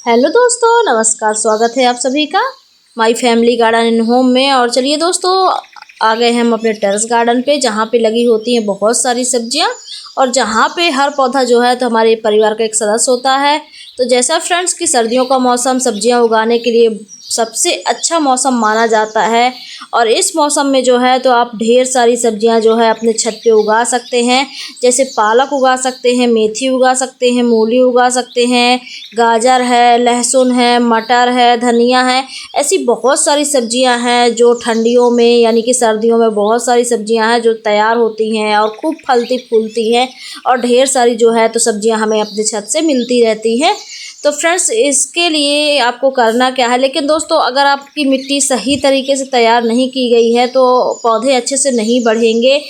Hello दोस्तों, नमस्कार। स्वागत है आप सभी का my family garden in home में। और चलिए दोस्तों, आ गए हम अपने टेरेस गार्डन पे, जहाँ पे लगी होती हैं बहुत सारी सब्जियाँ और जहाँ पे हर पौधा जो है तो हमारे परिवार का एक सदस्य होता है। तो जैसा फ्रेंड्स कि सर्दियों का मौसम सब्जियाँ उगाने के लिए सबसे अच्छा मौसम माना जाता है। और इस मौसम में जो है तो आप ढेर सारी सब्जियां जो है अपने छत पे उगा सकते हैं। जैसे पालक उगा सकते हैं, मेथी उगा सकते हैं, मूली उगा सकते हैं, गाजर है, लहसुन है, मटर है, धनिया है। ऐसी बहुत सारी सब्जियां हैं जो ठंडियों में यानी कि सर्दियों में बहुत सारी सब्जियां हैं जो तैयार होती हैं और खूब फलती फूलती हैं। और ढेर सारी जो है तो सब्जियां हमें अपने छत से मिलती रहती हैं। तो फ्रेंड्स, इसके लिए आपको करना क्या है, लेकिन दोस्तों अगर आपकी मिट्टी सही तरीके से तैयार नहीं की गई है तो पौधे अच्छे से नहीं बढ़ेंगे।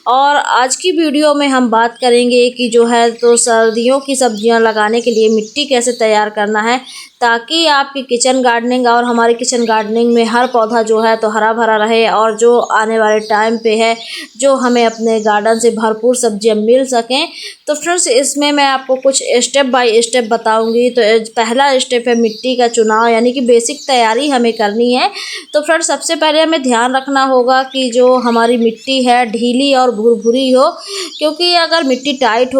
और आज की वीडियो में हम बात करेंगे कि जो है तो सर्दियों की सब्जियां लगाने के लिए मिट्टी कैसे तैयार करना है, ताकि आपकी किचन गार्डनिंग और हमारे किचन गार्डनिंग में हर पौधा जो है तो हरा भरा रहे और जो आने वाले टाइम पे है जो हमें अपने गार्डन से भरपूर सब्जियां मिल सकें। तो फ्रेंड्स, इसमें मैं आपको कुछ स्टेप बाय स्टेप बताऊंगी। तो पहला स्टेप है मिट्टी का चुनाव, यानी कि बेसिक तैयारी हमें करनी है। तो फ्रेंड्स, सबसे पहले हमें ध्यान रखना होगा कि जो हमारी मिट्टी है ढीली और भुरभुरी हो, क्योंकि अगर मिट्टी टाइट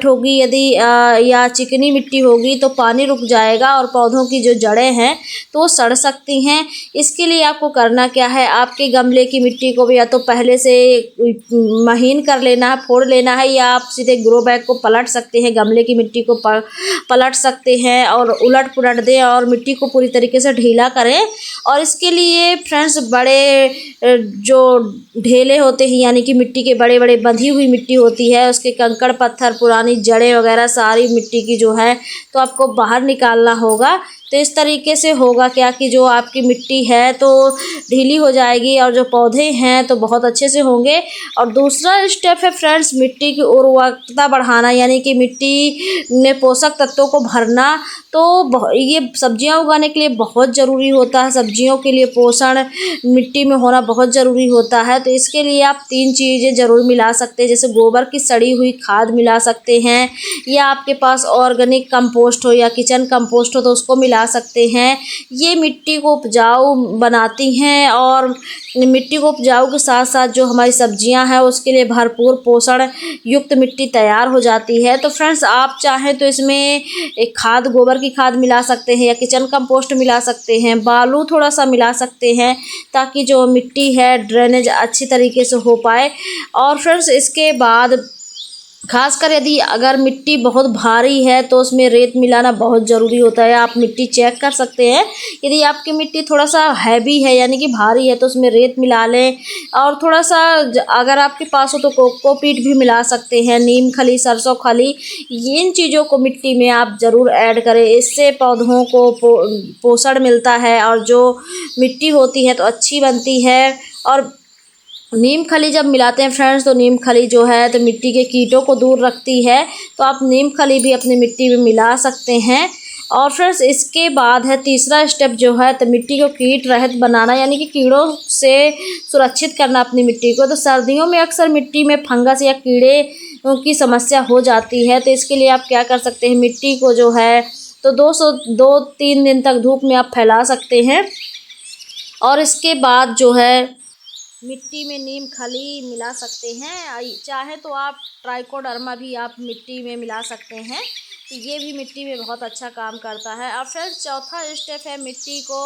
होगी यदि या चिकनी मिट्टी होगी तो पानी रुक जाएगा और पौधों की जो जड़ें हैं तो वो सड़ सकती हैं। इसके लिए आपको करना क्या है, आपके गमले की मिट्टी को भी या तो पहले से महीन कर लेना है, फोड़ लेना है, या आप सीधे ग्रो बैग को पलट सकते हैं, गमले की मिट्टी को पलट सकते हैं और उलट पुलट दें और मिट्टी को पूरी तरीके से ढीला करें। और इसके लिए फ्रेंड्स बड़े जो ढेले होते हैं यानी कि मिट्टी के बड़े बड़े बंधी हुई मिट्टी होती है, उसके कंकड़ पत्थर पुरानी जड़ें वगैरह सारी मिट्टी की जो है तो आपको बाहर निकालना होगा। तो इस तरीके से होगा क्या कि जो आपकी मिट्टी है तो ढीली हो जाएगी और जो पौधे हैं तो बहुत अच्छे से होंगे। और दूसरा स्टेप है फ्रेंड्स मिट्टी की उर्वरकता बढ़ाना, यानी कि मिट्टी में पोषक तत्वों को भरना। तो ये सब्जियां उगाने के लिए बहुत ज़रूरी होता है, सब्जियों के लिए पोषण मिट्टी में होना बहुत ज़रूरी होता है। तो इसके लिए आप 3 चीज़ें ज़रूर मिला सकते हैं, जैसे गोबर की सड़ी हुई खाद मिला सकते हैं, या आपके पास ऑर्गेनिक कंपोस्ट हो या किचन कंपोस्ट हो तो उसको मिला सकते हैं। ये मिट्टी को उपजाऊ बनाती हैं और मिट्टी को उपजाऊ के साथ साथ जो हमारी सब्जियां हैं उसके लिए भरपूर पोषण युक्त मिट्टी तैयार हो जाती है। तो फ्रेंड्स, आप चाहें तो इसमें एक खाद गोबर की खाद मिला सकते हैं या किचन कंपोस्ट मिला सकते हैं, बालू थोड़ा सा मिला सकते हैं, ताकि जो मिट्टी है ड्रेनेज अच्छी तरीके से हो पाए। और फ्रेंड्स, इसके बाद खासकर यदि अगर मिट्टी बहुत भारी है तो उसमें रेत मिलाना बहुत ज़रूरी होता है। आप मिट्टी चेक कर सकते हैं, यदि आपकी मिट्टी थोड़ा सा हैवी है यानी कि भारी है तो उसमें रेत मिला लें। और थोड़ा सा अगर आपके पास हो तो कोकोपीट भी मिला सकते हैं, नीम खली, सरसों खली, इन चीज़ों को मिट्टी में आप ज़रूर ऐड करें। इससे पौधों को पोषण मिलता है और जो मिट्टी होती है तो अच्छी बनती है। और नीम खली जब मिलाते हैं फ्रेंड्स तो नीम खली जो है तो मिट्टी के कीटों को दूर रखती है, तो आप नीम खली भी अपनी मिट्टी में मिला सकते हैं। और फ्रेंड्स, इसके बाद है तीसरा स्टेप जो है तो मिट्टी को कीट रहित बनाना, यानी कि कीड़ों से सुरक्षित करना अपनी मिट्टी को। तो सर्दियों में अक्सर मिट्टी में फंगस या कीड़े की समस्या हो जाती है। तो इसके लिए आप क्या कर सकते हैं, मिट्टी को जो है तो 2-3 दिन तक धूप में आप फैला सकते हैं। और इसके बाद जो है मिट्टी में नीम खली मिला सकते हैं, चाहे तो आप ट्राइकोडर्मा भी आप मिट्टी में मिला सकते हैं, तो ये भी मिट्टी में बहुत अच्छा काम करता है। और फिर चौथा स्टेप है मिट्टी को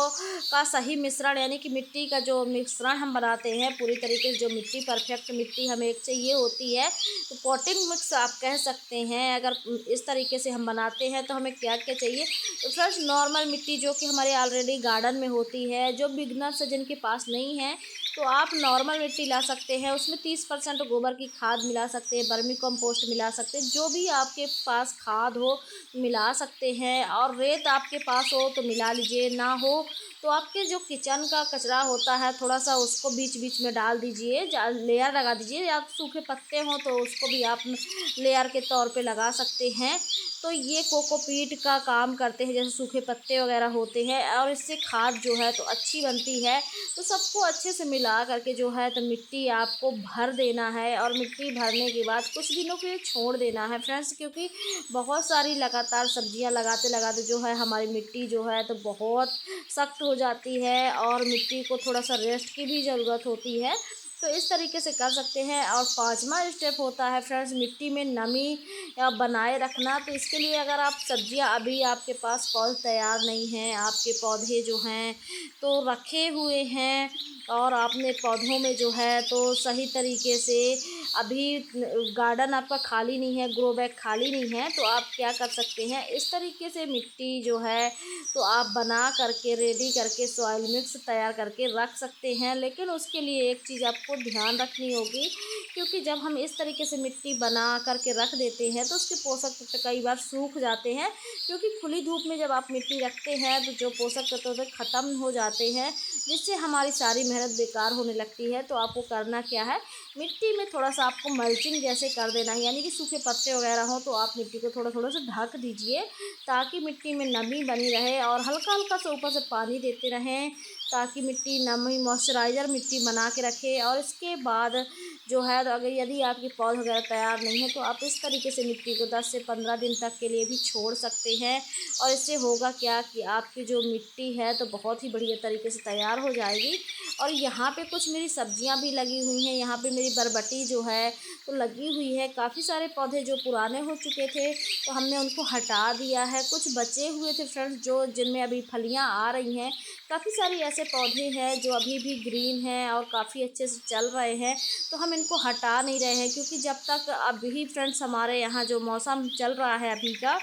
का सही मिश्रण, यानी कि मिट्टी का जो मिश्रण हम बनाते हैं पूरी तरीके से, जो मिट्टी परफेक्ट मिट्टी हमें एक चाहिए होती है तो पॉटिंग मिक्स आप कह सकते हैं। अगर इस तरीके से हम बनाते हैं तो हमें क्या क्या चाहिए, तो फ्रेंड्स नॉर्मल मिट्टी जो कि हमारे ऑलरेडी गार्डन में होती है, जो बिगनर्स है जिनके पास नहीं है तो आप नॉर्मल मिट्टी ला सकते हैं, उसमें 30% गोबर की खाद मिला सकते हैं, वर्मी कंपोस्ट मिला सकते हैं, जो भी आपके पास खाद हो मिला सकते हैं। और रेत आपके पास हो तो मिला लीजिए, ना हो तो आपके जो किचन का कचरा होता है थोड़ा सा उसको बीच बीच में डाल दीजिए, लेयर लगा दीजिए, या सूखे पत्ते हों तो उसको भी आप लेयर के तौर पे लगा सकते हैं। तो ये कोकोपीट का काम करते हैं, जैसे सूखे पत्ते वगैरह होते हैं, और इससे खाद जो है तो अच्छी बनती है। तो सबको अच्छे से मिला मिला करके जो है तो मिट्टी आपको भर देना है, और मिट्टी भरने के बाद कुछ दिनों के लिए छोड़ देना है फ्रेंड्स, क्योंकि बहुत सारी लगातार सब्जियां लगाते लगाते जो है हमारी मिट्टी जो है तो बहुत सख्त हो जाती है, और मिट्टी को थोड़ा सा रेस्ट की भी ज़रूरत होती है। तो इस तरीके से कर सकते हैं। और पांचवा स्टेप होता है फ्रेंड्स मिट्टी में नमी बनाए रखना। तो इसके लिए अगर आप सब्जियां अभी आपके पास पौधे तैयार नहीं हैं, आपके पौधे जो हैं तो रखे हुए हैं, और आपने पौधों में जो है तो सही तरीके से अभी गार्डन आपका खाली नहीं है, ग्रो बैग खाली नहीं है, तो आप क्या कर सकते हैं, इस तरीके से मिट्टी जो है तो आप बना करके रेडी करके सॉइल मिक्स तैयार करके रख सकते हैं। लेकिन उसके लिए एक चीज़ आपको ध्यान रखनी होगी, क्योंकि जब हम इस तरीके से मिट्टी बना करके रख देते हैं तो उसके पोषक तत्व कई बार सूख जाते हैं, क्योंकि खुली धूप में जब आप मिट्टी रखते हैं तो जो पोषक तत्व ख़त्म हो जाते हैं, जिससे हमारी सारी मेहनत बेकार होने लगती है। तो आपको करना क्या है, मिट्टी में थोड़ा सा आपको मल्चिंग जैसे कर देना है, यानी कि सूखे पत्ते वगैरह हो तो आप मिट्टी को थोड़ा थोड़ा सा ढक दीजिए, ताकि मिट्टी में नमी बनी रहे, और हल्का हल्का से ऊपर से पानी देते रहें, ताकि मिट्टी नमी मॉइस्चराइज़र मिट्टी बना के रखे। और इसके बाद जो है अगर यदि आपकी पौध वगैरह तैयार नहीं है तो आप इस तरीके से मिट्टी को 10 से 15 दिन तक के लिए भी छोड़ सकते हैं। और इससे होगा क्या कि आपकी जो मिट्टी है तो बहुत ही बढ़िया तरीके से तैयार हो जाएगी। और यहाँ पे कुछ मेरी सब्जियां भी लगी हुई हैं, यहाँ पे मेरी बरबटी जो है तो लगी हुई है। काफ़ी सारे पौधे जो पुराने हो चुके थे तो हमने उनको हटा दिया है, कुछ बचे हुए थे फ्रेंड्स जो जिनमें अभी फलियां आ रही हैं। काफ़ी सारी ऐसे पौधे हैं जो अभी भी ग्रीन हैं और काफ़ी अच्छे से चल रहे हैं, तो हम इनको हटा नहीं रहे हैं, क्योंकि जब तक अभी फ्रेंड्स हमारे यहाँ जो मौसम चल रहा है अभी का,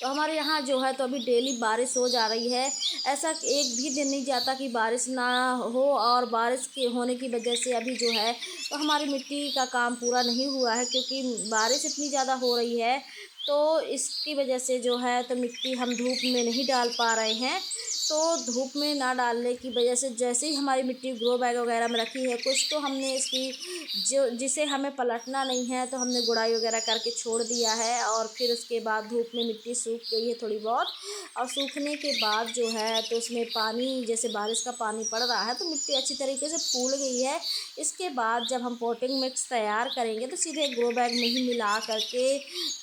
तो हमारे यहाँ जो है तो अभी डेली बारिश हो जा रही है। ऐसा एक भी दिन नहीं जाता कि बारिश ना हो, और बारिश के होने की वजह से अभी जो है तो हमारी मिट्टी का काम पूरा नहीं हुआ है, क्योंकि बारिश इतनी ज़्यादा हो रही है। तो इसकी वजह से जो है तो मिट्टी हम धूप में नहीं डाल पा रहे हैं। तो धूप में ना डालने की वजह से जैसे ही हमारी मिट्टी ग्रो बैग वगैरह में रखी है कुछ, तो हमने इसकी जो जिसे हमें पलटना नहीं है तो हमने गुड़ाई वगैरह करके छोड़ दिया है। और फिर उसके बाद धूप में मिट्टी सूख गई है थोड़ी बहुत, और सूखने के बाद जो है तो उसमें पानी जैसे बारिश का पानी पड़ रहा है तो मिट्टी अच्छी तरीके से फूल गई है। इसके बाद जब हम पोटिंग मिक्स तैयार करेंगे तो सीधे ग्रो बैग में ही मिला करके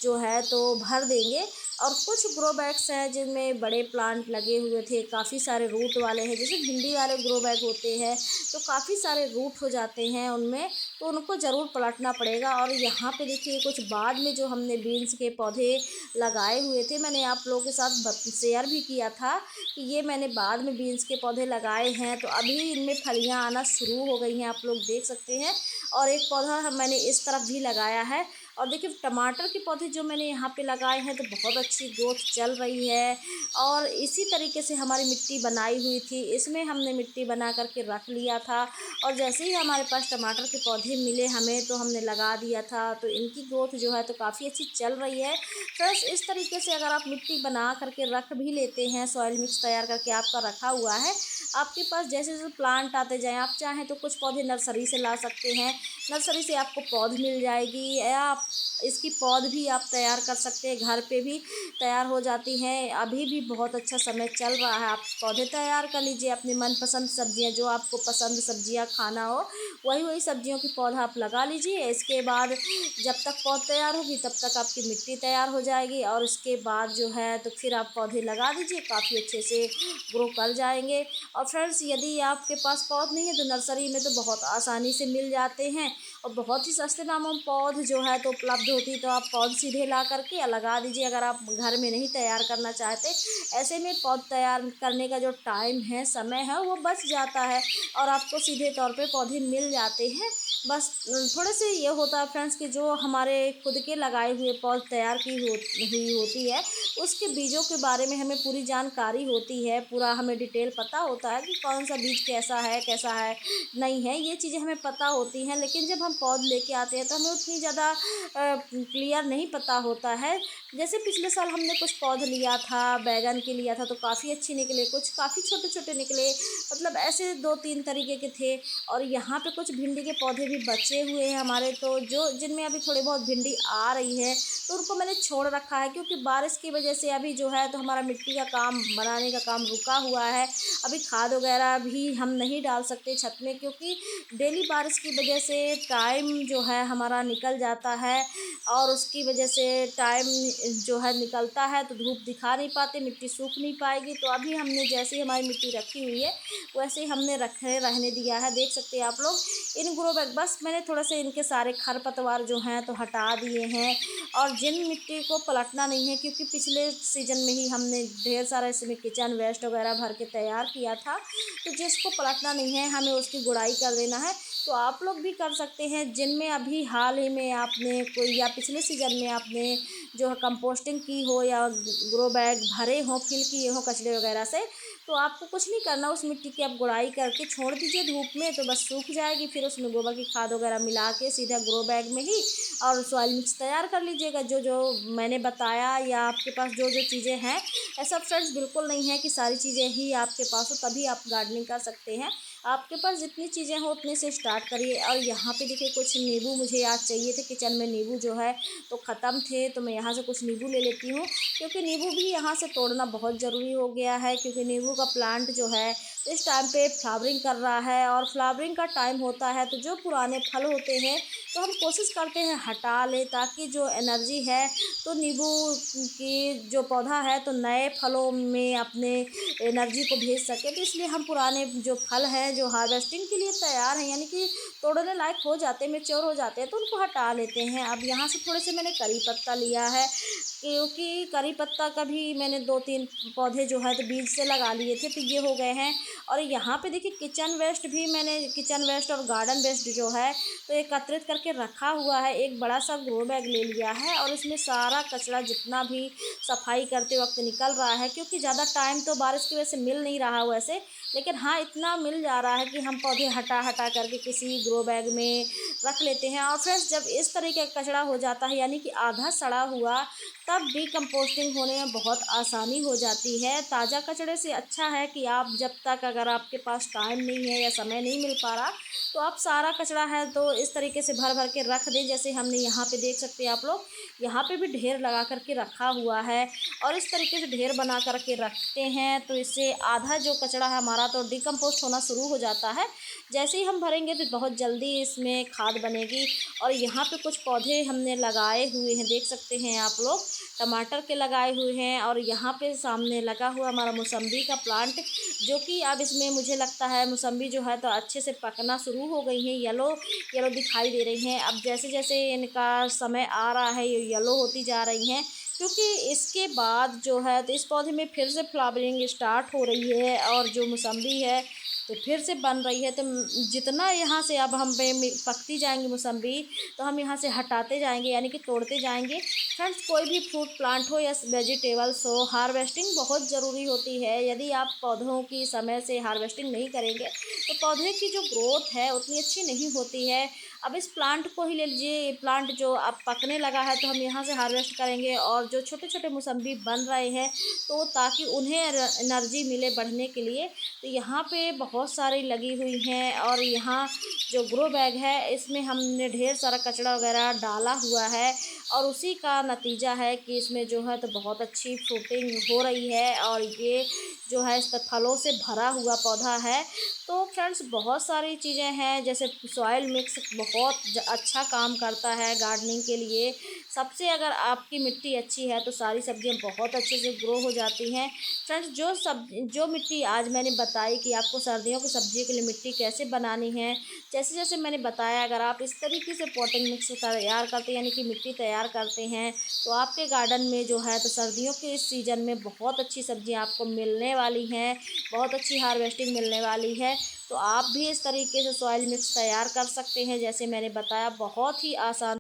जो है तो भर देंगे। और कुछ ग्रो बैग्स हैं जिनमें बड़े प्लांट लगे हुए थे, काफ़ी सारे रूट वाले हैं, जैसे भिंडी वाले ग्रो बैग होते हैं तो काफ़ी सारे रूट हो जाते हैं उनमें, तो उनको ज़रूर पलटना पड़ेगा। और यहाँ पे देखिए कुछ बाद में जो हमने बीन्स के पौधे लगाए हुए थे, मैंने आप लोगों के साथ शेयर भी किया था कि ये मैंने बाद में बीन्स के पौधे लगाए हैं, तो अभी इनमें फलियाँ आना शुरू हो गई हैं, आप लोग देख सकते हैं। और एक पौधा मैंने इस तरफ भी लगाया है। और देखिए टमाटर के पौधे जो मैंने यहाँ पे लगाए हैं तो बहुत अच्छी ग्रोथ चल रही है। और इसी तरीके से हमारी मिट्टी बनाई हुई थी, इसमें हमने मिट्टी बना करके रख लिया था, और जैसे ही हमारे पास टमाटर के पौधे मिले हमें तो हमने लगा दिया था। तो इनकी ग्रोथ जो है तो काफ़ी अच्छी चल रही है। फ्रेंड्स इस तरीके से अगर आप मिट्टी बना करके रख भी लेते हैं, सॉइल मिक्स तैयार करके आपका रखा हुआ है, आपके पास जैसे जैसे प्लांट आते जाएँ, आप चाहें तो कुछ पौधे नर्सरी से ला सकते हैं, नर्सरी से आपको पौध मिल जाएगी, या आप इसकी पौध भी आप तैयार कर सकते हैं, घर पे भी तैयार हो जाती हैं। अभी भी बहुत अच्छा समय चल रहा है, आप पौधे तैयार कर लीजिए, अपनी मनपसंद सब्जियां जो आपको पसंद सब्जियां खाना हो वही वही सब्जियों की पौधा आप लगा लीजिए। इसके बाद जब तक पौध तैयार होगी तब तक आपकी मिट्टी तैयार हो जाएगी, और उसके बाद जो है तो फिर आप पौधे लगा दीजिए, काफ़ी अच्छे से ग्रो कर जाएंगे। और फ्रेंड्स यदि आपके पास पौध नहीं है तो नर्सरी में तो बहुत आसानी से मिल जाते हैं, और बहुत ही सस्ते दामों में पौध जो है तो उपलब्ध होती, तो आप पौध सीधे ला करके या लगा दीजिए अगर आप घर में नहीं तैयार करना चाहते। ऐसे में पौध तैयार करने का जो टाइम है, समय है, वो बच जाता है, और आपको सीधे तौर पे पौधे मिल जाते हैं। बस थोड़े से ये होता है फ्रेंड्स कि जो हमारे खुद के लगाए हुए पौध तैयार हुई होती है, उसके बीजों के बारे में हमें पूरी जानकारी होती है, पूरा हमें डिटेल पता होता है कि कौन सा बीज कैसा है नहीं है, ये चीज़ें हमें पता होती हैं। लेकिन जब हम पौध लेके आते हैं तो हमें उतनी ज़्यादा क्लियर नहीं पता होता है। जैसे पिछले साल हमने कुछ पौध लिया था, बैगन के लिया था तो काफ़ी अच्छे निकले, कुछ काफ़ी छोटे-छोटे निकले, मतलब ऐसे 2-3 तरीके के थे। और यहाँ पे कुछ भिंडी के पौधे भी बचे हुए हैं हमारे, तो जो जिनमें अभी थोड़ी बहुत भिंडी आ रही है तो उनको मैंने छोड़ रखा है, क्योंकि बारिश की वजह से अभी जो है तो हमारा मिट्टी का काम बनाने का काम रुका हुआ है। अभी खाद वगैरह भी हम नहीं डाल सकते छत में, क्योंकि डेली बारिश की वजह से टाइम जो है हमारा निकल जाता है, और उसकी वजह से टाइम जो है निकलता है तो धूप दिखा नहीं पाते, मिट्टी सूख नहीं पाएगी। तो अभी हमने जैसे ही हमारी मिट्टी रखी हुई है वैसे ही हमने रहने दिया है। देख सकते हैं आप लोग इन ग्रो बैग, बस मैंने थोड़ा सा इनके सारे खरपतवार जो हैं तो हटा दिए हैं। और जिन मिट्टी को पलटना नहीं है, क्योंकि पिछले सीज़न में ही हमने ढेर सारा इसमें किचन वेस्ट वगैरह भर के तैयार किया था, तो जिसको पलटना नहीं है हमें उसकी गुड़ाई कर देना है। तो आप लोग भी कर सकते हैं जिनमें अभी हाल ही में आपने कोई या पिछले सीज़न में आपने जो है कंपोस्टिंग की हो या ग्रो बैग भरे हों, फिल किए हों कचरे वगैरह से, तो आपको कुछ नहीं करना, उस मिट्टी की आप गुड़ाई करके छोड़ दीजिए धूप में, तो बस सूख जाएगी। फिर उसमें गोबर की खाद वगैरह मिला के सीधा ग्रो बैग में ही और सॉइल मिक्स तैयार कर लीजिएगा। जो जो मैंने बताया या आपके पास जो जो चीज़ें हैं, ऐसा फ्रेंड्स बिल्कुल नहीं है कि सारी चीज़ें ही आपके पास हो तभी आप गार्डनिंग कर सकते हैं। आपके पास जितनी चीज़ें हो उतने से स्टार्ट करिए। और यहाँ पे देखिए कुछ नींबू मुझे आज चाहिए थे, किचन में नींबू जो है तो ख़त्म थे, तो मैं यहाँ से कुछ नींबू ले लेती हूँ, क्योंकि नींबू भी यहाँ से तोड़ना बहुत ज़रूरी हो गया है। क्योंकि नींबू का प्लांट जो है तो इस टाइम पे फ्लावरिंग कर रहा है, और फ्लावरिंग का टाइम होता है तो जो पुराने फल होते हैं तो हम कोशिश करते हैं हटा लें, ताकि जो एनर्जी है तो नींबू की जो पौधा है तो नए फलों में अपने एनर्जी को भेज सके। तो इसलिए हम पुराने जो फल हैं जो हार्वेस्टिंग के लिए तैयार हैं, यानी कि तोड़ने लायक हो जाते हैं, मैच्योर हो जाते हैं, तो उनको हटा लेते हैं। अब यहाँ से थोड़े से मैंने करी पत्ता लिया है, क्योंकि करी पत्ता का भी मैंने 2-3 पौधे जो है तो बीज से लगा लिए थे, तो ये हो गए हैं। और यहाँ पे देखिए किचन वेस्ट भी मैंने, किचन वेस्ट और गार्डन वेस्ट जो है तो एकत्रित करके रखा हुआ है। एक बड़ा सा ग्रो बैग ले लिया है और इसमें सारा कचरा जितना भी सफाई करते वक्त निकल रहा है, क्योंकि ज़्यादा टाइम तो बारिश की वजह से मिल नहीं रहा वैसे, लेकिन हाँ इतना मिल जा रहा है कि हम पौधे हटा हटा करके किसी ग्रो बैग में रख लेते हैं। और फ्रेंड्स जब इस तरीके का कचरा हो जाता है, यानी कि आधा सड़ा हुआ, तब भी कंपोस्टिंग होने में बहुत आसानी हो जाती है। ताज़ा कचरे से अच्छा है कि आप जब तक, अगर आपके पास टाइम नहीं है या समय नहीं मिल पा रहा, तो आप सारा कचरा है तो इस तरीके से भर भर के रख दें। जैसे हमने यहाँ पे देख सकते हैं आप लोग, यहाँ पे भी ढेर लगा करके रखा हुआ है, और इस तरीके से ढेर बना करके रखते हैं तो इससे आधा जो कचरा है हमारा तो डिकम्पोस्ट होना शुरू हो जाता है। जैसे ही हम भरेंगे तो बहुत जल्दी इसमें खाद बनेगी। और यहाँ पे कुछ पौधे हमने लगाए हुए हैं, देख सकते हैं आप लोग, टमाटर के लगाए हुए हैं। और यहाँ पे सामने लगा हुआ हमारा मौसम्बी का प्लांट, जो कि अब इसमें मुझे लगता है मौसम्बी जो है तो अच्छे से पकना शुरू हो गई हैं, येलो येलो दिखाई दे रही हैं। अब जैसे जैसे इनका समय आ रहा है ये येलो होती जा रही हैं, क्योंकि इसके बाद जो है तो इस पौधे में फिर से फ्लावरिंग स्टार्ट हो रही है, और जो मौसम्बी है तो फिर से बन रही है। तो जितना यहाँ से अब हम पे पकती जाएंगी मौसम्बी, तो हम यहाँ से हटाते जाएंगे, यानी कि तोड़ते जाएंगे। फ्रेंड्स कोई भी फ्रूट प्लांट हो या वेजिटेबल्स हो, हार्वेस्टिंग बहुत ज़रूरी होती है। यदि आप पौधों की समय से हार्वेस्टिंग नहीं करेंगे तो पौधे की जो ग्रोथ है उतनी अच्छी नहीं होती है। अब इस प्लांट को ही ले लीजिए, ये प्लांट जो अब पकने लगा है तो हम यहाँ से हार्वेस्ट करेंगे, और जो छोटे छोटे मौसम्बी बन रहे हैं तो ताकि उन्हें एनर्जी मिले बढ़ने के लिए, तो यहाँ पे बहुत सारी लगी हुई हैं। और यहाँ जो ग्रो बैग है इसमें हमने ढेर सारा कचरा वगैरह डाला हुआ है, और उसी का नतीजा है कि इसमें जो है तो बहुत अच्छी फ्रूटिंग हो रही है, और ये जो है इस पर फलों से भरा हुआ पौधा है। तो फ्रेंड्स बहुत सारी चीज़ें हैं, जैसे सॉइल मिक्स बहुत अच्छा काम करता है गार्डनिंग के लिए। सबसे अगर आपकी मिट्टी अच्छी है तो सारी सब्जियां बहुत अच्छे से ग्रो हो जाती हैं। फ्रेंड्स जो मिट्टी आज मैंने बताई कि आपको सर्दियों की सब्जी के लिए मिट्टी कैसे बनानी है, जैसे जैसे मैंने बताया, अगर आप इस तरीके से पॉटिंग मिक्स तैयार करते हैं, यानी कि मिट्टी तैयार करते हैं, तो आपके गार्डन में जो है तो सर्दियों के इस सीज़न में बहुत अच्छी सब्जियां आपको मिलने वाली हैं, बहुत अच्छी हार्वेस्टिंग मिलने वाली है। तो आप भी इस तरीके से सॉइल मिक्स तैयार कर सकते हैं, जैसे मैंने बताया बहुत ही आसान